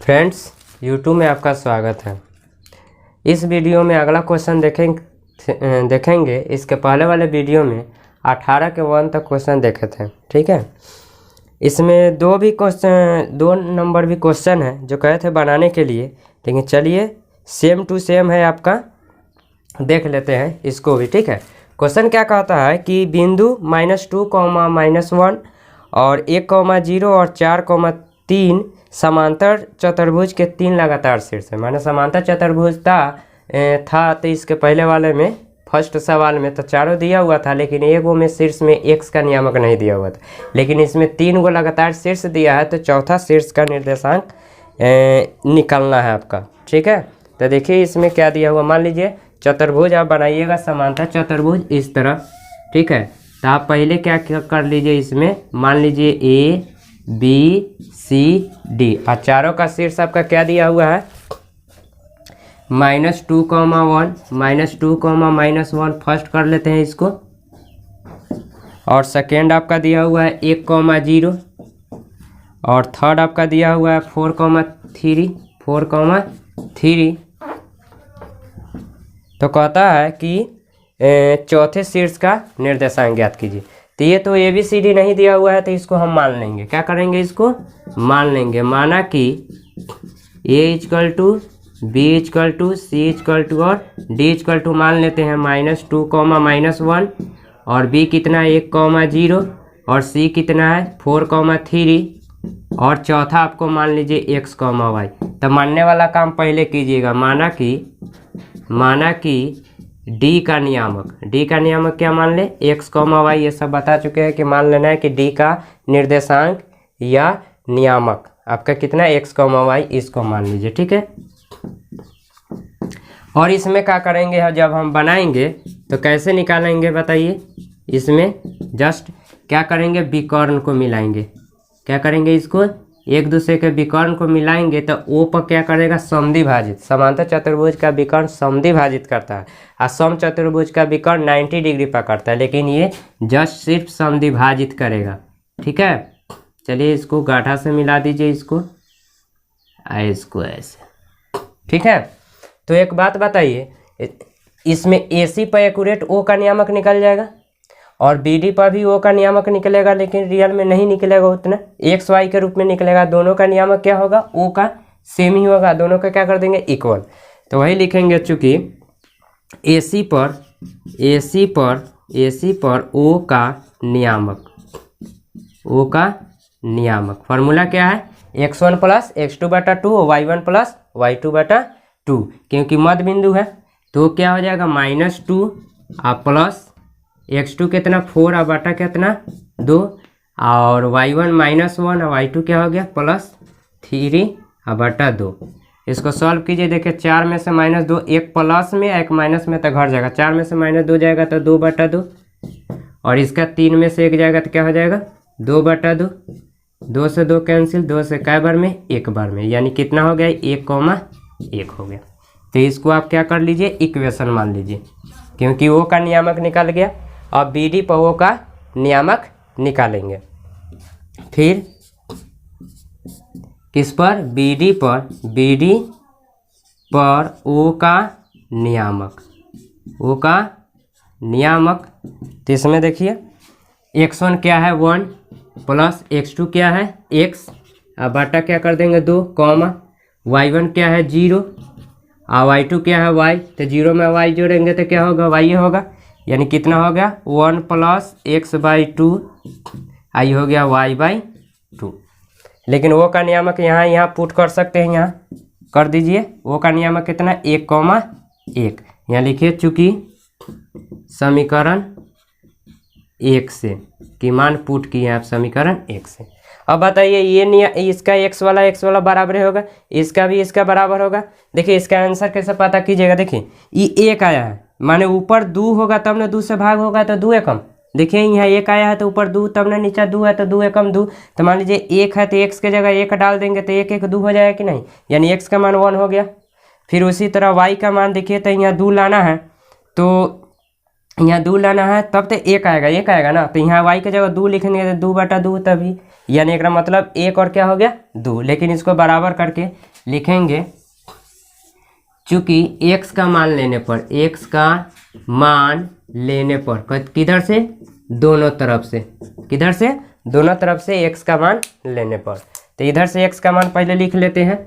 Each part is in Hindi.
फ्रेंड्स, यूट्यूब में आपका स्वागत है। इस वीडियो में अगला क्वेश्चन देखेंगे। इसके पहले वाले वीडियो में 18 के 1 तक क्वेश्चन देखे थे, ठीक है। इसमें दो नंबर भी क्वेश्चन है जो कहे थे बनाने के लिए, लेकिन चलिए सेम टू सेम है आपका, देख लेते हैं इसको भी, ठीक है। क्वेश्चन क्या कहता है कि बिंदु -2, -1 और 1, 0 और 4, 3 समांतर चतुर्भुज के 3 लगातार शीर्ष है। माने समांतर चतुर्भुज था तो इसके पहले वाले में फर्स्ट सवाल में तो चारों दिया हुआ था, लेकिन एक वो में शीर्ष में x का नियामक नहीं दिया हुआ था, लेकिन इसमें 3 गो लगातार शीर्ष दिया है, तो चौथा शीर्ष का निर्देशांक निकालना है आपका, ठीक है। तो देखिए इसमें क्या दिया हुआ, मान लीजिए चतुर्भुज आप बनाइएगा, समांतर चतुर्भुज इस तरह, ठीक है। तो आप पहले क्या कर लीजिए, इसमें मान लीजिए A B C D और चारों का शीर्ष आपका क्या दिया हुआ है, -2, -1 -1 फर्स्ट कर लेते हैं इसको, और सेकेंड आपका दिया हुआ है 1, 0 और थर्ड आपका दिया हुआ है 4, 3 तो कहता है कि चौथे शीर्ष का निर्देशांक ज्ञात कीजिए। तो ये तो ABCD नहीं दिया हुआ है, तो इसको हम मान लेंगे। क्या करेंगे, इसको मान लेंगे। माना कि A = B = C = और D = मान लेते हैं -2, -1 और B कितना 1, 0 और C कितना है 4, 3 और चौथा आपको मान लीजिए x, y। तो मानने वाला काम पहले कीजिएगा। माना कि D का नियामक क्या मान ले, x, y, ये सब बता चुके हैं कि मान लेना है कि D का निर्देशांक या नियामक आपका कितना x, y, इसको मान लीजिए, ठीक है। और इसमें क्या करेंगे, जब हम बनाएंगे तो कैसे निकालेंगे बताइए। इसमें जस्ट क्या करेंगे, विकर्ण को मिलाएंगे। क्या करेंगे, इसको एक दूसरे के विकर्ण को मिलाएंगे तो O पर क्या करेगा, समद्वि भाजित। समांतर चतुर्भुज का विकर्ण समद्वि भाजित करता है और सम चतुर्भुज का विकर्ण 90 डिग्री पर करता है, लेकिन ये जस्ट सिर्फ समद्वि भाजित करेगा, ठीक है। चलिए इसको गाढ़ा से मिला दीजिए, इसको ऐसे, ठीक है। तो एक बात बताइए, इसमें AC पर एक्यूरेट O का नियामक निकल जाएगा और BD पर भी O का नियामक निकलेगा, लेकिन रियल में नहीं निकलेगा उतना, XY के रूप में निकलेगा। दोनों का नियामक क्या होगा, O का सेम ही होगा, दोनों का क्या कर देंगे, इक्वल। तो वही लिखेंगे, चूँकि AC पर O का नियामक फार्मूला क्या है, x1 + x2/2 y1 + y2/2, क्योंकि मध्य बिंदु है तो क्या हो जाएगा -2 और प्लस x2 कितना 4 और बटा कितना 2 और y1 -1 और y2 क्या हो गया +3 और बटा 2। इसको सॉल्व कीजिए, देखिए 4 में से -2, एक प्लस में एक माइनस में तो घट जाएगा, 4 में से -2 जाएगा तो 2/2 और इसका 3 में से 1 जाएगा तो क्या हो जाएगा 2/2, 2 से 2 कैंसिल, 2 से कै बार में 1 बार में, यानी कितना हो गया 1, हो गया। तो इसको आप क्या कर लीजिए, इक्वेशन मान लीजिए, क्योंकि O का नियामक निकल गया। अब BD पर O का नियामक निकालेंगे, फिर किस पर, BD पर O का नियामक। तो इसमें देखिए x1 क्या है 1 प्लस x2 क्या है x और बटा क्या कर देंगे 2, y1 क्या है 0 और y2 क्या है y, तो 0 में y जोड़ेंगे तो क्या होगा, y होगा, यानी कितना हो गया 1 + x/2 आई हो गया y/2। लेकिन O का नियामक यहाँ पुट कर सकते हैं, यहाँ कर दीजिए। O का नियामक कितना 1, यहाँ लिखिए, चूँकि समीकरण 1 से की मान पुट किए आप, समीकरण 1 से। अब बताइए ये इसका x वाला बराबर होगा, इसका भी इसका बराबर होगा। देखिए इसका आंसर कैसे पता कीजिएगा, देखिए ये 1 आया है, माने ऊपर 2 होगा तब ना 2 से भाग होगा तो 2 एकम। देखिए यहाँ 1 आया है तो ऊपर 2, तब ना नीचे 2 है तो 2 एकम 2। तो मान लीजिए 1 है तो x के जगह 1 डाल देंगे तो 1, 1, 2 हो जाएगा कि नहीं, यानी x का मान 1 हो गया। फिर उसी तरह y का मान देखिए, तो यहाँ 2 लाना है, तो यहाँ 2 लाना है तब तो 1 आएगा ना, तो यहाँ y के जगह 2 लिखेंगे तो 2/2 तभी, यानी एक मतलब 1 और क्या हो गया 2। लेकिन इसको बराबर करके लिखेंगे चूंकि x का मान लेने पर, x का मान लेने पर किधर से, दोनों तरफ से, किधर से, दोनों तरफ से x का मान लेने पर। तो इधर से x का मान पहले लिख लेते हैं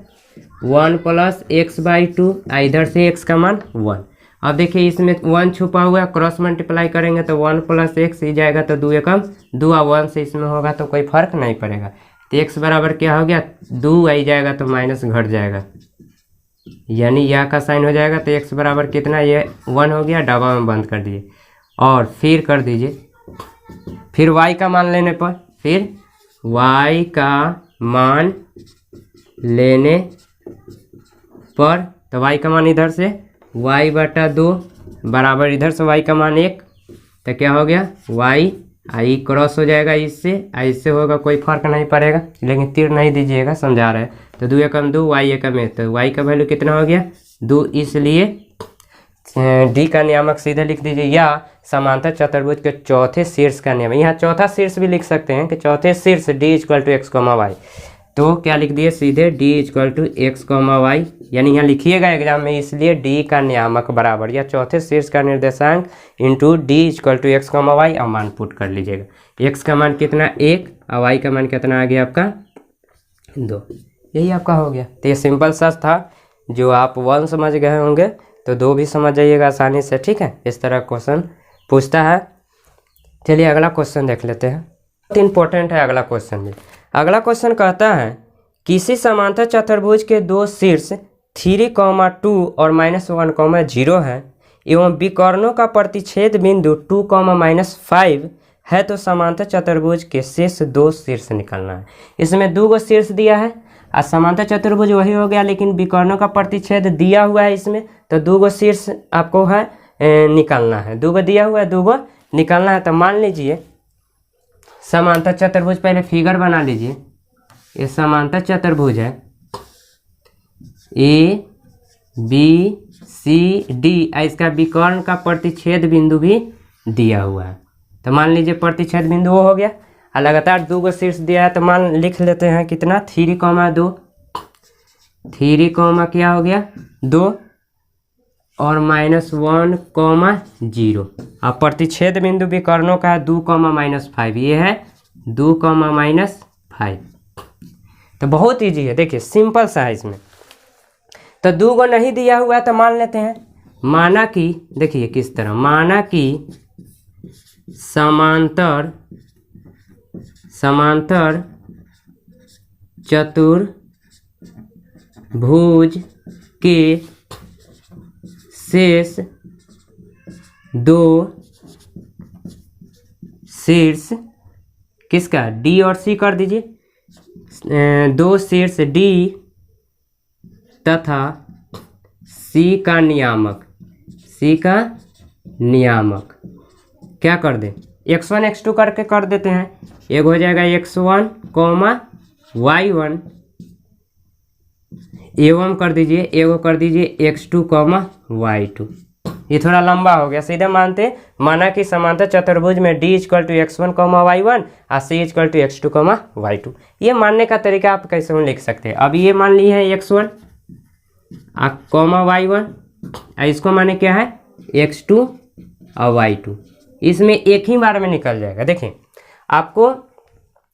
1 प्लस x/2, इधर से x का मान 1। अब देखिए इसमें 1 छुपा हुआ है, क्रॉस मल्टीप्लाई करेंगे तो 1 प्लस x ही जाएगा, तो 2 एकम 2, 1 से इसमें होगा तो कोई फर्क नहीं पड़ेगा। तो x बराबर क्या हो गया, 2 आई जाएगा तो माइनस घट जाएगा, यानी यह का साइन हो जाएगा। तो x बराबर कितना, ये 1 हो गया, डब्बा में बंद कर दीजिए और फिर कर दीजिए, फिर y का मान लेने पर, फिर y का मान लेने पर, तो y का मान इधर से y/2 बराबर इधर से y का मान 1, तो क्या हो गया y, आई क्रॉस हो जाएगा इससे, इससे होगा, कोई फर्क नहीं पड़ेगा, लेकिन तीर नहीं दीजिएगा, समझा रहे हैं। तो 2 एकम 2, y एकम 1, तो y का वैल्यू कितना हो गया 2, इसलिए डी का नियामक सीधे लिख दीजिए, या समांतर चतुर्भुज के चौथे शीर्ष का नियम। यहाँ चौथा शीर्ष भी लिख सकते हैं कि चौथे शीर्ष d = x, y, तो क्या लिख दिए सीधे d = x, y, यानी यहाँ लिखिएगा एग्जाम में, इसलिए d का नियामक बराबर या चौथे शीर्ष का निर्देशांक इंटू d = x, y, और मान पुट कर लीजिएगा। x का मान कितना 1 और y का मान कितना आ गया आपका 2, यही आपका हो गया। तो ये सिंपल सा था, जो आप 1 समझ गए होंगे तो 2 भी समझ जाइएगा आसानी से, ठीक है। इस तरह क्वेश्चन पूछता है। चलिए अगला क्वेश्चन देख लेते हैं, बहुत इंपॉर्टेंट है अगला क्वेश्चन भी। अगला क्वेश्चन कहता है किसी समांतर चतुर्भुज के दो शीर्ष 3, 2 और -1, 0 है एवं विकर्णों का प्रतिच्छेद बिंदु 2, -5 है, तो समांतर चतुर्भुज के शेष 2 शीर्ष निकालना है। इसमें 2 गो शीर्ष दिया है और समांतर चतुर्भुज वही हो गया, लेकिन विकर्णों का प्रतिच्छेद दिया हुआ है इसमें, तो 2 गो शीर्ष आपको है निकालना है। 2 गो दिया हुआ है, 2 गो निकालना है। तो मान लीजिए समांतर चतुर्भुज, पहले फिगर बना लीजिए, ये समांतर चतुर्भुज है ABCD, इसका विकर्ण का प्रतिच्छेद बिंदु भी दिया हुआ है। तो मान लीजिए प्रतिच्छेद बिंदु वो हो गया, और लगातार 2 गो शीर्ष दिया है, तो मान लिख लेते हैं कितना 3, 2, 3, क्या हो गया 2 और -1, 0, और प्रतिच्छेद बिंदु विकर्णों का 2, -5, ये है 2, -5। तो बहुत इजी है, देखिए सिंपल सा है इसमें। तो 2 गो नहीं दिया हुआ है तो मान लेते हैं, माना कि देखिए किस तरह, माना कि समांतर चतुर्भुज के शेष 2 शीर्ष, किसका D और C कर दीजिए, 2 शीर्ष D तथा C का नियामक क्या कर दें, x1 x2 करके कर देते हैं। एक हो जाएगा x1, y1, एवं कर दीजिए, एगो कर दीजिए x2, y2। ये थोड़ा लंबा हो गया, सीधे माना कि समांतर चतुर्भुज में D = x1, y1 और C = x2, y2। ये मानने का तरीका आप कैसे लिख सकते हैं। अब ये मान ली है x1 y1, इसको माने क्या है x2 और y2, इसमें एक ही बार में निकल जाएगा। देखिए आपको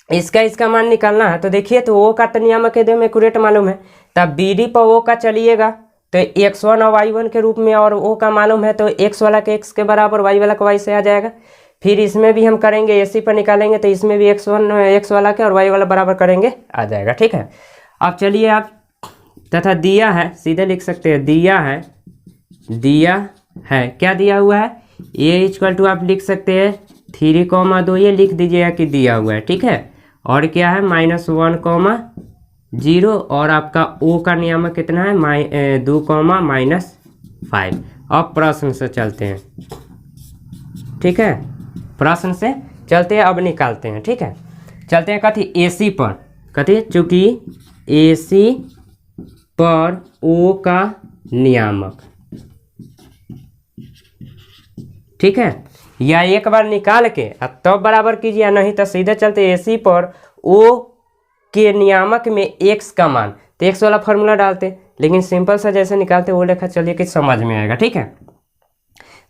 इसका मान निकालना है, तो देखिए तो ओ का नियामक एकदम एक्यूरेट मालूम है, तब BD पर ओ का चलिएगा तो x1 और y1 के रूप में, और ओ का मालूम है तो x वाला के x के बराबर, y वाला का y से आ जाएगा। फिर इसमें भी हम करेंगे, AC पर निकालेंगे तो इसमें भी x1 x वाला के और y वाला बराबर करेंगे, आ जाएगा, ठीक है। अब चलिए आप, तथा दिया है, सीधे लिख सकते हैं, दिया है क्या दिया हुआ है, A = आप लिख सकते हैं 3, 2, ये लिख दीजिएगा कि दिया हुआ है, ठीक है। और क्या है -1, 0, और आपका O का नियामक कितना है 2, -5। अब प्रश्न से चलते हैं, ठीक है, प्रश्न से चलते हैं, अब निकालते हैं, ठीक है। चलते हैं कथी AC पर, कथी चूंकि AC पर O का नियामक, ठीक है, या एक बार निकाल के तब बराबर कीजिए, नहीं तो सीधे चलते AC पर O के नियामक में x का मान, तो एक्स वाला फार्मूला डालते, लेकिन सिंपल सा जैसे निकालते वो लेखा चलिए कि समझ में आएगा। ठीक है,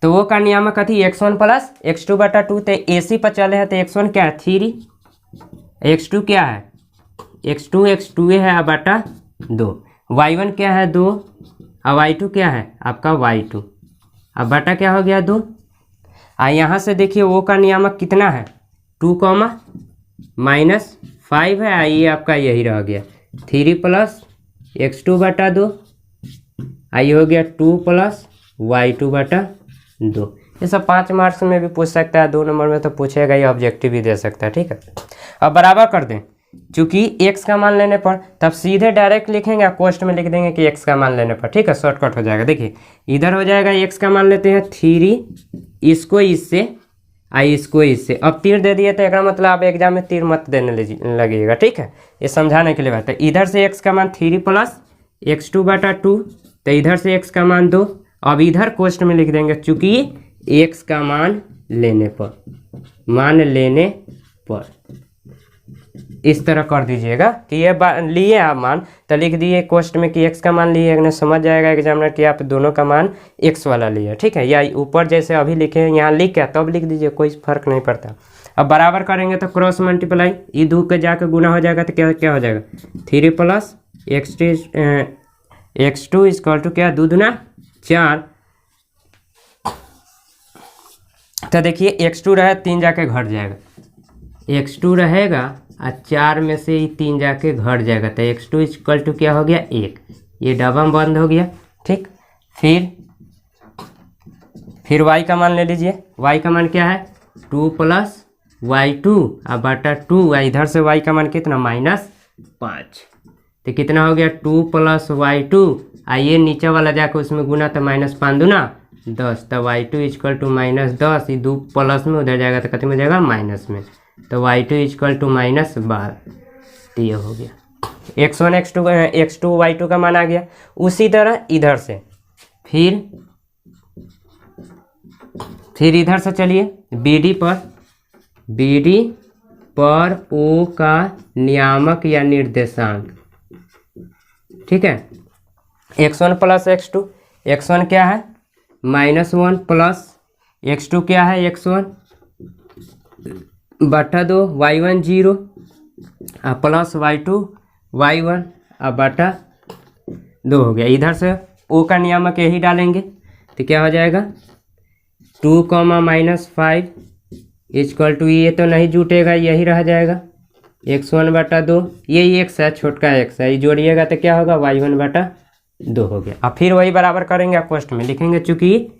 तो वो का नियामक कथी x1 प्लस x2 बटा 2, तो AC पर चले हैं तो x1 क्या है 3, x2 क्या है x2 है बटा 2, y1 क्या है 2 और y2 क्या है आपका y2, अब बटा क्या हो गया 2। यहाँ से देखिए वो का नियामक कितना है 2 माइनस 5 है, ये आपका यही रह गया 3 प्लस x2 बटा 2, ये हो गया 2 प्लस y2 बटा 2। ये सब 5 मार्क्स में भी पूछ सकता है, 2 नंबर में तो पूछेगा, ये ऑब्जेक्टिव भी दे सकता है। ठीक है, अब बराबर कर दें, चूंकि x का मान लेने पर तब सीधे डायरेक्ट लिखेंगे, क्वेश्चन में लिख देंगे कि x का मान लेने पर। ठीक है, शॉर्टकट हो जाएगा। देखिए इधर हो जाएगा x का मान लेते हैं 3, इसको इससे इसको इससे, अब तीर दे दिए तो एक मतलब आप एग्जाम में तीर मत देने लगेगा। ठीक है, ये समझाने के लिए बात है। इधर से x का मान 3 प्लस x2 बटा 2, तो इधर से x का मान 2, अब इधर क्वेश्चन में लिख देंगे चूंकि x का मान लेने पर इस तरह कर दीजिएगा कि ये लिए आप मान, तो लिख दिए क्वेश्चन में कि x का मान लिए, ने समझ जाएगा एग्जामिनर कि आप दोनों का मान x वाला लिए। ठीक है, या ऊपर जैसे अभी लिखे हैं यहाँ लिख के तब लिख दीजिए, कोई फर्क नहीं पड़ता। अब बराबर करेंगे तो क्रॉस मल्टीप्लाई, ये 2 के जाकर गुना हो जाएगा तो क्या हो जाएगा 3 प्लस x2 इक्वल टू क्या 2 दूना 4। तो देखिए x2 रहे 3 जाके घट जाएगा, x2 रहेगा और 4 में से ही 3 जाके घट जाएगा, तो x2 इक्वल टू क्या हो गया 1, ये डबल बंद हो गया। ठीक, फिर y का मान ले लीजिए, y का मान क्या है 2 प्लस y2 और बटा 2, इधर से y का मान कितना -5, तो कितना हो गया 2 प्लस y2, ये नीचे वाला जाकर उसमें गुना तो -5 दूना 10, तो y2 इक्वल टू -10, ये 2 प्लस में उधर जाएगा तो कितने में जाएगा माइनस में, तो y2 इक्वल टू -12, तो ये हो गया x1 x2 y2 का मान आ गया। उसी तरह इधर से फिर इधर से चलिए BD पर O का नियामक या निर्देशांक। ठीक है, x1 प्लस x1 क्या है -1 प्लस x2 क्या है x1 बटा 2, y1 0 प्लस y2 y1 बटा 2 हो गया। इधर से O का नियामक यही डालेंगे तो क्या हो जाएगा 2 -5 इक्वल टू, ये तो नहीं जुटेगा, यही रह जाएगा x1 बटा 2, ये x है छोटका x है, ये जोड़िएगा तो क्या होगा y1 बटा 2 हो गया। अब फिर वही बराबर करेंगे, आप क्वेश्चन में लिखेंगे चूंकि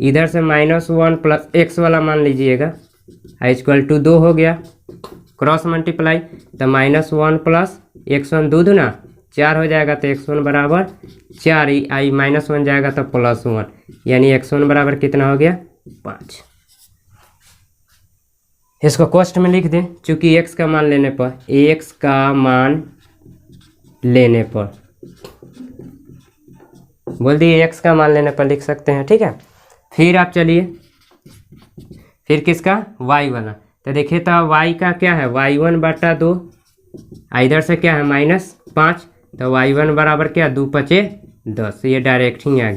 इधर से -1 प्लस x वाला मान लीजिएगा इक्वल टू 2 हो गया, क्रॉस मल्टीप्लाई तो -1 प्लस x1 2 दूना 4 हो जाएगा, तो x1 बराबर 4, -1 जाएगा तो +1, यानी x1 बराबर कितना हो गया 5। इसको क्वेश्चन में लिख दें चूंकि x का मान लेने पर बोल दिए x का मान लेने पर लिख सकते हैं। ठीक है, फिर आप चलिए फिर किसका y वाला, तो देखिए तो y का क्या है y1 बटा 2, इधर से क्या है -5, तो y1 बराबर क्या 2 5 10, ये डायरेक्ट ही आ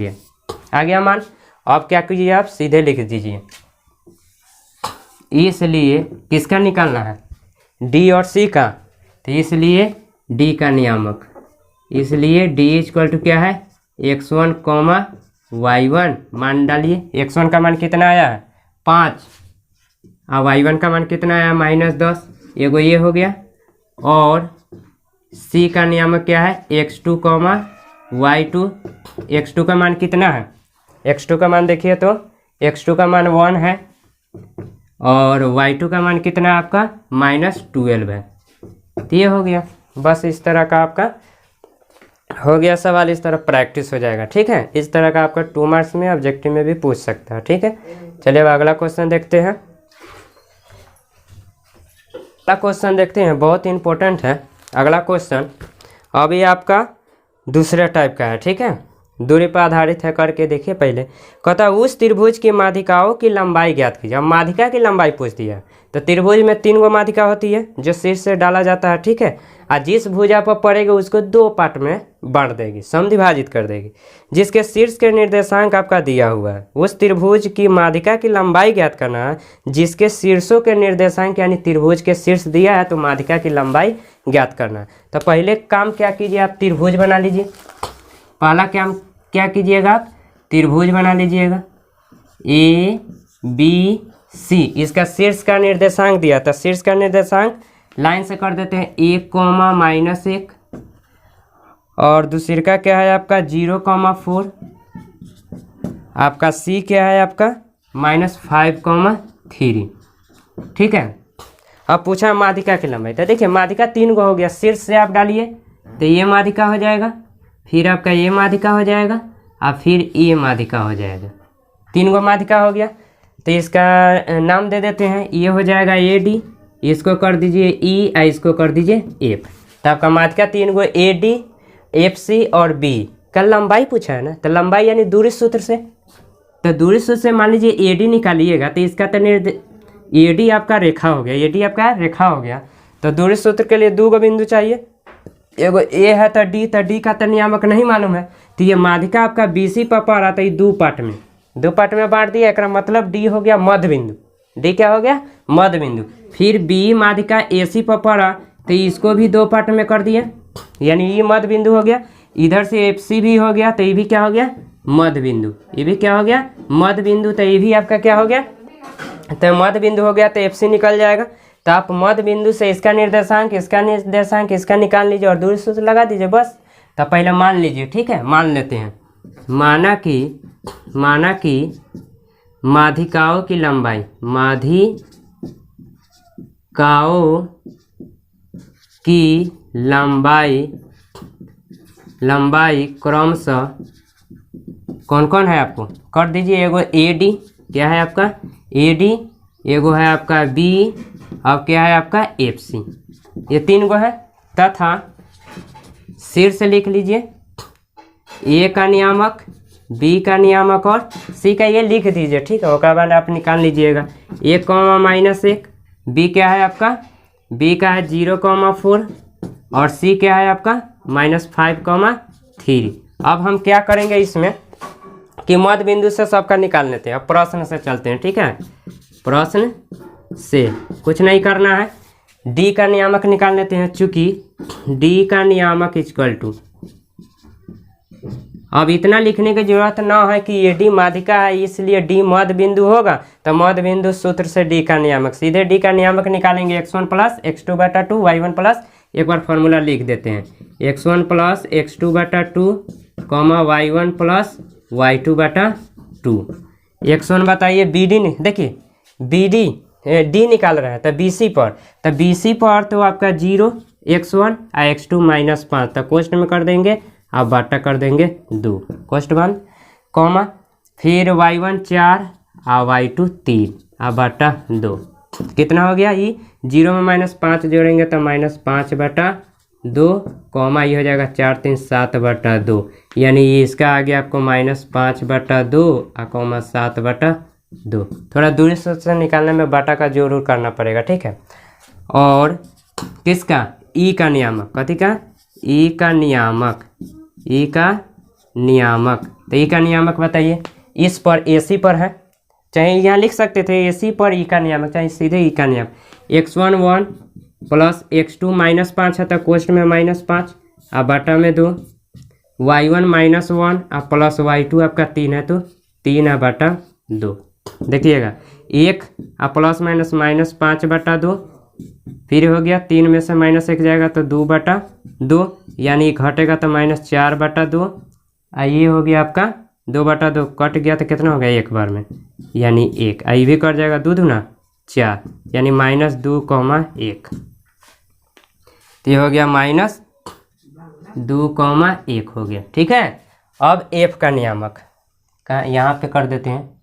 गया मान। अब क्या कीजिए आप सीधे लिख दीजिए, इसलिए किसका निकालना है D और C का, तो इसलिए D का नियामक, इसलिए D इक्वल टू क्या है x1 y1 मान डालिए, x1 का मान कितना आया है 5 और y1 का मान कितना आया -10, एगो ये हो गया। और C का नियामक क्या है x2 y2, x2 का मान कितना है, x2 का मान देखिए तो x2 का मान 1 है और y2 का मान कितना है आपका -12 है, तो ये हो गया। बस इस तरह का आपका हो गया सवाल, इस तरह प्रैक्टिस हो जाएगा। ठीक है, इस तरह का आपका 2 मार्क्स में ऑब्जेक्टिव में भी पूछ सकता है। ठीक है, चलिए अब अगला क्वेश्चन देखते हैं। अगला क्वेश्चन देखते हैं, बहुत इंपॉर्टेंट है अगला क्वेश्चन। अब ये आपका दूसरे टाइप का है। ठीक है, दूरी पर आधारित है करके देखिए पहले। कहता उस त्रिभुज की माध्यिकाओं की लंबाई ज्ञात कीजिए। अब माध्यिका की लंबाई पूछ दिया, तो त्रिभुज में 3 गो माध्यिका होती है जो शीर्ष से डाला जाता है, ठीक है। और जिस भुजा पर पड़ेगी उसको 2 पार्ट में बांट देगी, समद्विभाजित कर देगी, जिसके शीर्ष के निर्देशांक आपका दिया हुआ है। उस त्रिभुज की माध्यिका की लंबाई ज्ञात करना है जिसके शीर्षों के निर्देशांक, यानी त्रिभुज के शीर्ष दिया है तो माध्यिका की लंबाई ज्ञात करना है। तो पहले काम क्या कीजिए, आप त्रिभुज बना लीजिए। पहला काम क्या कीजिएगा, आप त्रिभुज बना लीजिएगा ए बी सी। इसका शीर्ष का निर्देशांक दिया था, शीर्ष का निर्देशांक लाइन से कर देते हैं 1, -1, और दूसरे का क्या है आपका 0, 4। आपका सी क्या है आपका -5, 3, ठीक है। अब पूछा माध्यिका की लंबाई, तो देखिए माध्यिका 3 गो हो गया, शीर्ष से आप डालिए तो ये माध्यिका हो जाएगा, फिर आपका ये माध्यिका हो जाएगा और फिर ये माध्यिका हो जाएगा। 3 गो माध्यिका हो गया, तो इसका नाम दे देते हैं, ये हो जाएगा ए डी, इसको कर दीजिए ई, और इसको कर दीजिए एफ। तो आपका माध्यिका 3 गो ए डी, एफ सी और बी का लंबाई पूछा है ना, तो लंबाई यानी दूरी सूत्र से, तो दूरी सूत्र से मान लीजिए ए डी निकालिएगा, तो इसका तो ए डी आपका रेखा हो गया, ए डी आपका रेखा हो गया। तो दूरी सूत्र के लिए 2 गो बिंदु चाहिए, एगो ए है तो डी का तो नियामक नहीं मालूम है, तो ये माध्यिका आपका बी सी पर पड़ा, तो ये 2 पार्ट में बांट दिया। एक मतलब डी हो गया मध्य बिंदु, डी क्या हो गया मध्य बिंदु। फिर बी माध्यिका ए सी पर पड़ा, तो इसको भी 2 पार्ट में कर दिया, यानी ये मध्य बिंदु हो गया। इधर से एफ सी भी हो गया, तो ये भी क्या हो गया मध्य बिंदु, ये भी क्या हो गया मध्य बिंदु, तो ये भी आपका क्या हो गया, तो मध्य बिंदु हो गया, तो एफ सी निकल जाएगा। तो आप मध्य बिंदु से इसका निर्देशांक, इसका निकाल लीजिए और दूरी सूत्र लगा दीजिए बस। तो पहले मान लीजिए, ठीक है, मान लेते हैं। माना कि माध्यिकाओं की लंबाई, लंबाई क्रमशः कौन कौन है आपको कर दीजिए। एगो ए डी, क्या है आपका ए डी, एगो है आपका बी, अब क्या है आपका एफ सी, ये 3 गो है। तथा शीर्ष लिख लीजिए ए का नियामक, बी का नियामक और सी का, ये लिख दीजिए, ठीक है। उसके बाद आप निकाल लीजिएगा 1, बी क्या है आपका, बी का है 0, 4 और सी क्या है आपका -5, 3। अब हम क्या करेंगे इसमें कि मध्य बिंदु से सबका निकाल लेते हैं। अब प्रश्न से चलते हैं, ठीक है। प्रश्न से कुछ नहीं करना है, डी का नियामक निकाल लेते हैं, चूंकि डी का नियामक इक्वल टू, अब इतना लिखने की जरूरत ना है कि ये डी माध्यिका है इसलिए डी मध्य बिंदु होगा, तो मध्य बिंदु सूत्र से डी का नियामक, सीधे डी का नियामक निकालेंगे x1 + x2/2 y1 + एक बार फॉर्मूला लिख देते हैं, x1 + x2/2, y1 + y2/2। x1 बताइए बी डी, देखिए बी डी डी निकाल रहा है तो बी सी पर, तो आपका 0 x1 और x2 -5, तो कोष्ट में कर देंगे, आप बाटा कर देंगे 2, कोष्ट बंद, कॉमा, फिर y1 4 और y2 3 और बाटा 2। कितना हो गया, ये 0 में -5 जोड़ेंगे तो -5/2, कॉमा ये हो जाएगा 4 3 7/2, यानी ये इसका आ गया आपको -5/2 और कॉमा 7/2। थोड़ा दूरी से निकालने में बाटा का जरूर करना पड़ेगा, ठीक है। और किसका ई का नियामक, कथी का ई का नियामक, तो ई का नियामक बताइए, इस पर एसी पर है, चाहे यहाँ लिख सकते थे एसी पर ई का नियामक, चाहे सीधे ई का नियामक, x1 1 + x2 -5 है तो कोष्ट में -5 और बाटा में 2, y1 -1 और प्लस y2 आपका 3 है तो 3 और बाटा 2। देखिएगा 1 और प्लस -5/2, फिर हो गया 3 में से -1 जाएगा तो 2/2, यानी घटेगा तो -4/2, और ये हो गया आपका 2/2, कट गया तो कितना हो गया एक बार में, यानी 1, ये भी कट जाएगा 2 दूना 4, यानी -2,1, तो ये हो गया -2,1 हो गया, ठीक है। अब एफ का नियामक का यहाँ पे कर देते हैं,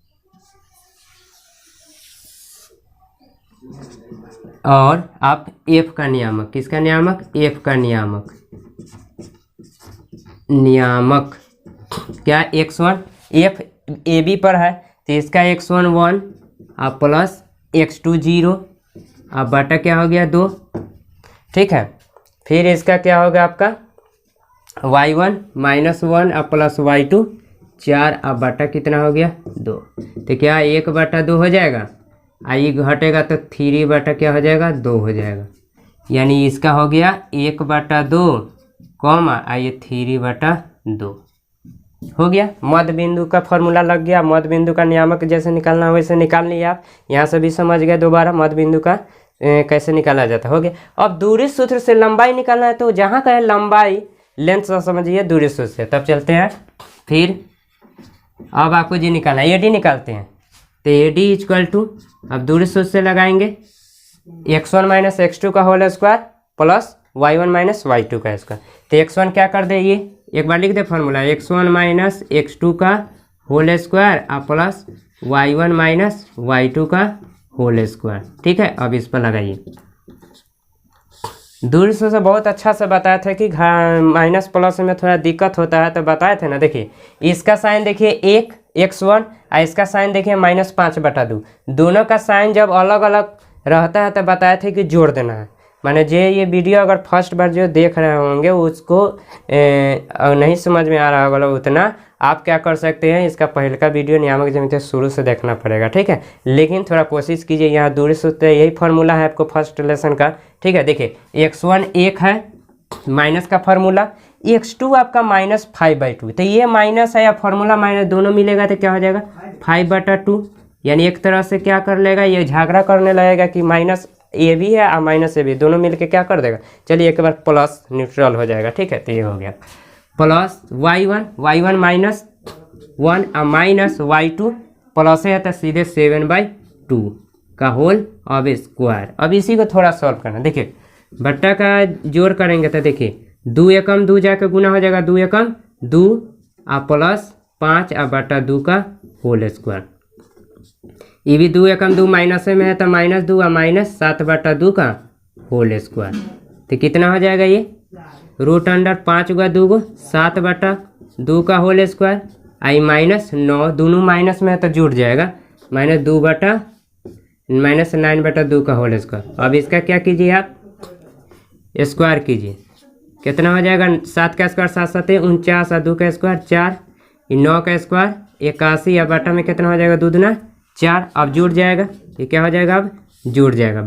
और आप एफ का नियामक, किसका नियामक, एफ का नियामक क्या x1 f ए बी पर है तो इसका x1 1 और प्लस x2 0 और बटा क्या हो गया 2। ठीक है, फिर इसका क्या होगा आपका y1 -1 और प्लस y2 4 और बटा कितना हो गया 2। तो क्या 1/2 हो जाएगा, आई घटेगा तो 3/, क्या हो जाएगा 2 हो जाएगा। यानी इसका हो गया 1/2 कॉमा आइए 3/2 हो गया। मध्य बिंदु का फॉर्मूला लग गया। मध्य बिंदु का नियामक जैसे निकालना है वैसे निकाल लिया आप। यहाँ से भी समझ गए दोबारा मध्य बिंदु का कैसे निकाला जाता है। हो गया। अब दूरी सूत्र से लंबाई निकालना है तो जहाँ का है लंबाई लेंथ से समझिए दूरी सूत्र से, तब चलते हैं। फिर अब आपको जी निकालना है, AD निकालते हैं तो AD इक्वल टू, अब दूरी सूत्र से लगाएंगे x1 - x2 का whole square plus y1 - y2 का स्क्वायर। तो x1 क्या कर दे, ये एक बार लिख दे फॉर्मूला, x1 - x2 का होल स्क्वायर और प्लस y1 - y2 का होल स्क्वायर। ठीक है, अब इस पर लगाइए। दूरी से बहुत अच्छा से बताया था कि माइनस प्लस में थोड़ा दिक्कत होता है, तो बताए थे ना। देखिए इसका साइन देखिए 1 x1 और इसका साइन देखिए -5/2। दोनों का साइन जब अलग अलग रहता है तो बताए थे कि जोड़ देना है। माने ये वीडियो अगर फर्स्ट बार जो देख रहे होंगे उसको नहीं समझ में आ रहा होगा उतना, आप क्या कर सकते हैं, इसका पहले का वीडियो नियामक ज्यामिति शुरू से देखना पड़ेगा। ठीक है, लेकिन थोड़ा कोशिश कीजिए। यहाँ दूरी सूत्र यही फार्मूला है आपको फर्स्ट लेसन का। ठीक है, देखिए x1 1 है माइनस का फार्मूला, x2 आपका -5/2। तो ये माइनस है या फार्मूला माइनस दोनों मिलेगा तो क्या हो जाएगा 5/2। यानी एक तरह से क्या कर लेगा, ये झगड़ा करने लगेगा कि माइनस ए भी है और माइनस ए भी, दोनों मिलके क्या कर देगा। चलिए एक बार प्लस न्यूट्रल हो जाएगा। ठीक है, तो ये हो गया प्लस y1 -1 और माइनस y2 प्लस है तो सीधे 7/2 का होल अब स्क्वायर। अब इसी को थोड़ा सॉल्व करना। देखिए बट्टा का जोड़ करेंगे तो देखिए 2 एकम 2 जाकर गुना हो जाएगा, 2 एकम 2 और प्लस 5 और बटा 2 का होल स्क्वायर। ये भी 2 एकम 2 माइनस में है तो -2 और माइनस 7/2 का होल स्क्वायर। तो कितना हो जाएगा, ये √5 × 2 7/2 का होल स्क्वायर आई -9, दोनों माइनस में है तो जुड़ जाएगा -9/2 का होल स्क्वायर। अब इसका क्या कीजिए आप स्क्वायर कीजिए, कितना हो जाएगा 7 का स्क्वायर 7 7 49 और 2 का स्क्वायर 4, 9 का स्क्वायर 81 या बटा में कितना हो जाएगा 2 दूना 4। अब जुड़ जाएगा, ये क्या हो जाएगा अब जुड़ जाएगा।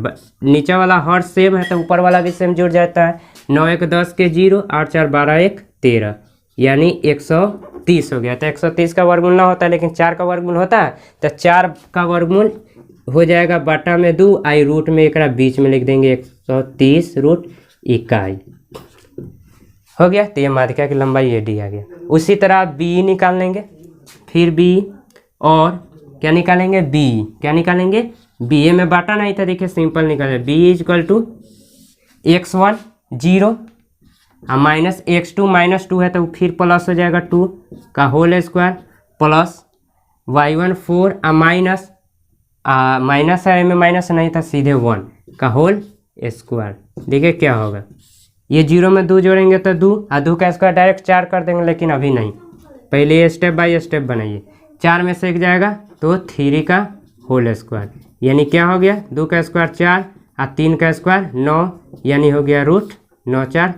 नीचे वाला हर सेम है तो ऊपर वाला भी सेम जुड़ जाता है। 9 1 10 के 0, 8 4 12 1 13, यानी 130 हो गया। तो 130 का वर्गमूल ना होता है लेकिन 4 का वर्गमूल होता है, तो 4 का वर्गमूल हो जाएगा बटा में 2 आई रूट में एक बीच में लिख देंगे 130 रूट इकाई हो गया। तो ये माध्यिका की लंबाई AD आ गया। उसी तरह BE निकाल लेंगे। फिर BE और क्या निकालेंगे BE, क्या निकालेंगे BE में बाटा नहीं था, देखिए सिंपल निकाले BE इक्वल टू x1 0 और माइनस x2 -2 है तो फिर प्लस हो जाएगा 2 का होल स्क्वायर प्लस y1 4 और माइनस है में माइनस नहीं था सीधे 1 का होल स्क्वायर। देखिए क्या होगा, ये 0 में 2 जोड़ेंगे तो 2 और 2 का स्क्वायर डायरेक्ट 4 कर देंगे, लेकिन अभी नहीं, पहले ये स्टेप बाय स्टेप बनाइए। 4 में से एक जाएगा तो 3 का होल स्क्वायर, यानी क्या हो गया 2 का स्क्वायर 4 और 3 का स्क्वायर 9, यानी हो गया √9 4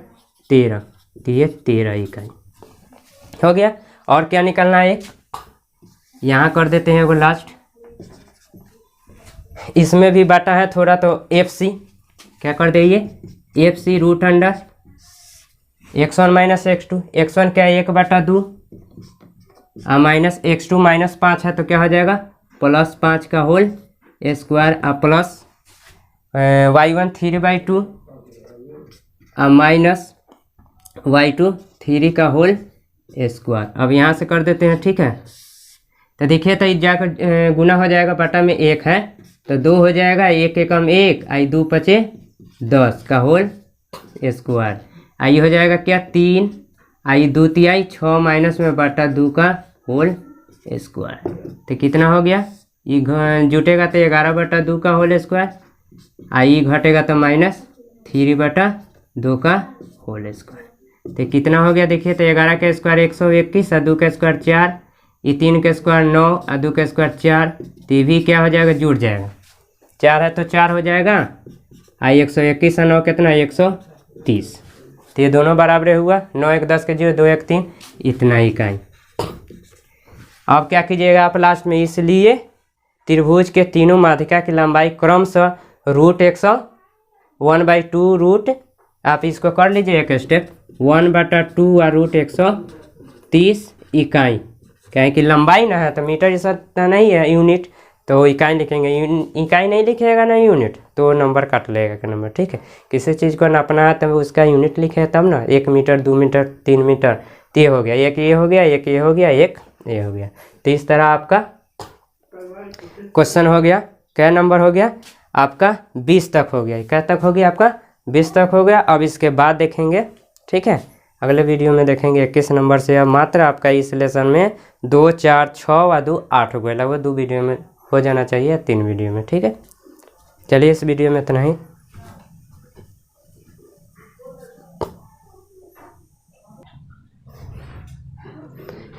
13। तो ये 13 इकाई हो गया। और क्या निकालना है, यहाँ कर देते हैं वो लास्ट। इसमें भी बाटा है थोड़ा तो FC क्या कर देंगे FC √under x1 - x2, x1 क्या 1/2 और माइनस x2 -5 है तो क्या हो जाएगा +5 का होल स्क्वायर और प्लस y1 3/2 और माइनस y2 3 का होल स्क्वायर। अब यहाँ से कर देते हैं। ठीक है, तो देखिए तो जाकर गुना हो जाएगा, बटा में 1 है तो 2 हो जाएगा, 1 एकम 1 आई 2 5 10 का होल स्क्वायर। आई हो जाएगा क्या 3 आई 2 तिहाई 6 माइनस में बटा 2 का होल स्क्वायर। तो कितना हो गया, ये जुटेगा तो 11/2 का होल स्क्वायर, आई घटेगा तो -3/2 का होल स्क्वायर। तो कितना हो गया देखिए, तो 11 का स्क्वायर 121 और 2 का स्क्वायर 4, ये 3 का स्क्वायर 9 और 2 का स्क्वायर 4, तो ये भी क्या हो जाएगा, जुड़ जाएगा। 4 है तो 4 हो जाएगा, 121 और 9 कितना 130, तो ये दोनों बराबर हुआ। 9 1 10 के 0, 2 1 3, इतना इकाई। अब क्या कीजिएगा आप लास्ट में, इसलिए त्रिभुज के तीनों माध्यिका की लंबाई क्रमशः √1/2 आप इसको कर लीजिए एक स्टेप, 1/2 और √130 इकाई। क्या कि लंबाई ना है तो मीटर जैसा नहीं है यूनिट, तो इकाई लिखेंगे। इकाई नहीं लिखेगा ना यूनिट, तो नंबर काट लेगा का नंबर, ठीक है। किसी चीज़ को नापना है तो उसका यूनिट लिखे तब ना, 1 मीटर 2 मीटर 3 मीटर, तो ये हो गया, एक ये हो गया, एक ये हो गया, एक ये हो गया। तो इस तरह आपका क्वेश्चन हो गया। क्या नंबर हो गया आपका, 20 तक हो गया। क्या तक हो गया आपका, 20 तक हो गया। अब इसके बाद देखेंगे, ठीक है, अगले वीडियो में देखेंगे 21 नंबर से। अब मात्र आपका इस लेसन में 2 4 6 और 2 8 हो गया, लगभग 2 वीडियो में हो जाना चाहिए, 3 वीडियो में, ठीक है। चलिए इस वीडियो में इतना ही।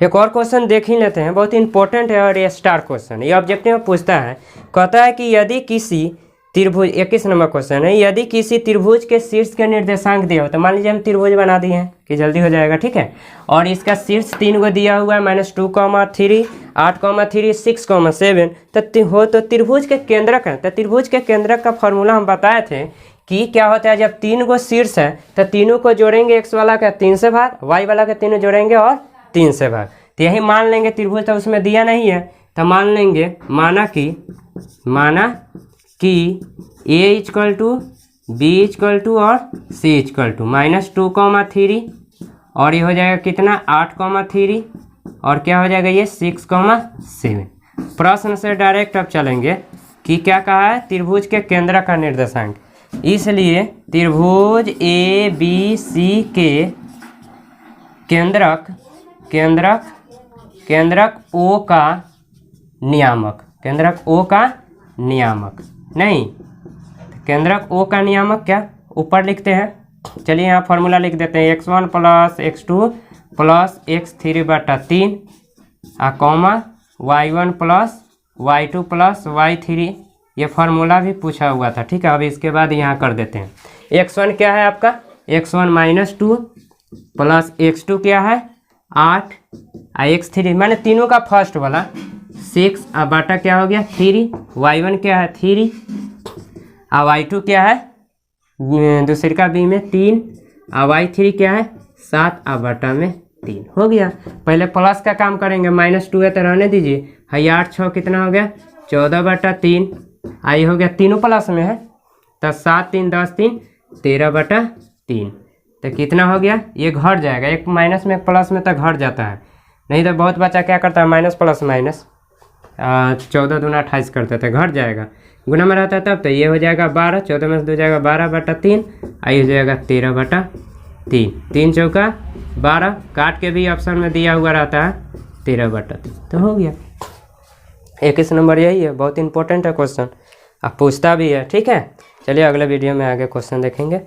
एक और क्वेश्चन देख ही लेते हैं, बहुत इंपॉर्टेंट है और ये स्टार क्वेश्चन, ये ऑब्जेक्टिव में पूछता है। कहता है कि यदि किसी त्रिभुज, 21 नंबर क्वेश्चन है, यदि किसी त्रिभुज के शीर्ष के निर्देशांक दिया हो, तो मान लीजिए हम त्रिभुज बना दिए हैं कि जल्दी हो जाएगा, ठीक है। और इसका शीर्ष 3 को दिया हुआ है, -2, 3, 8, 3, 6, 7, तो हो तो त्रिभुज के केंद्रक है। तो त्रिभुज के केंद्रक का फॉर्मूला हम बताए थे कि क्या होता है, जब 3 को शीर्ष है तो तीनों को जोड़ेंगे, x वाला का 3 से भाग, y वाला का तीनों जोड़ेंगे और 3 से भाग। तो यही मान लेंगे, त्रिभुज तो उसमें दिया नहीं है, तो मान लेंगे, माना कि a = b = और c = -2, 3, और ये हो जाएगा कितना 8, 3, और क्या हो जाएगा ये 6, 7। प्रश्न से डायरेक्ट अब चलेंगे कि क्या कहा है, त्रिभुज के केंद्र का निर्देशांक। इसलिए त्रिभुज ABC के केंद्रक O का नियामक, केंद्रक O का नियामक नहीं, केंद्रक O का नियामक क्या ऊपर लिखते हैं। चलिए यहाँ फॉर्मूला लिख देते हैं, x1 + x2 + x3/3 comma y1 + y2 + y3, ये फार्मूला भी पूछा हुआ था, ठीक है। अब इसके बाद यहाँ कर देते हैं, x1 क्या है आपका, x1 -2 + x2 क्या है 8 x3, मैंने तीनों का फर्स्ट वाला 6 बाटा क्या हो गया 3, y1 क्या है 3 और y2 क्या है दूसरे का b में 3 और y3 क्या है 7 बाटा में 3 हो गया। पहले प्लस का काम करेंगे, -2 है तो रहने दीजिए, है 8 6 कितना हो गया 14/3, आई हो गया, तीनों प्लस में है तो 7 3 10 3 13/3, तो कितना हो गया, ये घट जाएगा, एक माइनस में एक प्लस में तो घट जाता है, नहीं तो बहुत बच्चा क्या करता है माइनस प्लस माइनस 14 दूना 28 करते थे, घट जाएगा। गुना में रहता है तब तो ये हो जाएगा 12, 14 में से 2 जाएगा 12/3, आई हो जाएगा 13/3, 3 चौका 12, काट के भी ऑप्शन में दिया हुआ रहता है 13/3, तो हो गया। 21 नंबर यही है, बहुत इंपॉर्टेंट है क्वेश्चन, अब पूछता भी है, ठीक है। चलिए अगले वीडियो में आगे क्वेश्चन देखेंगे।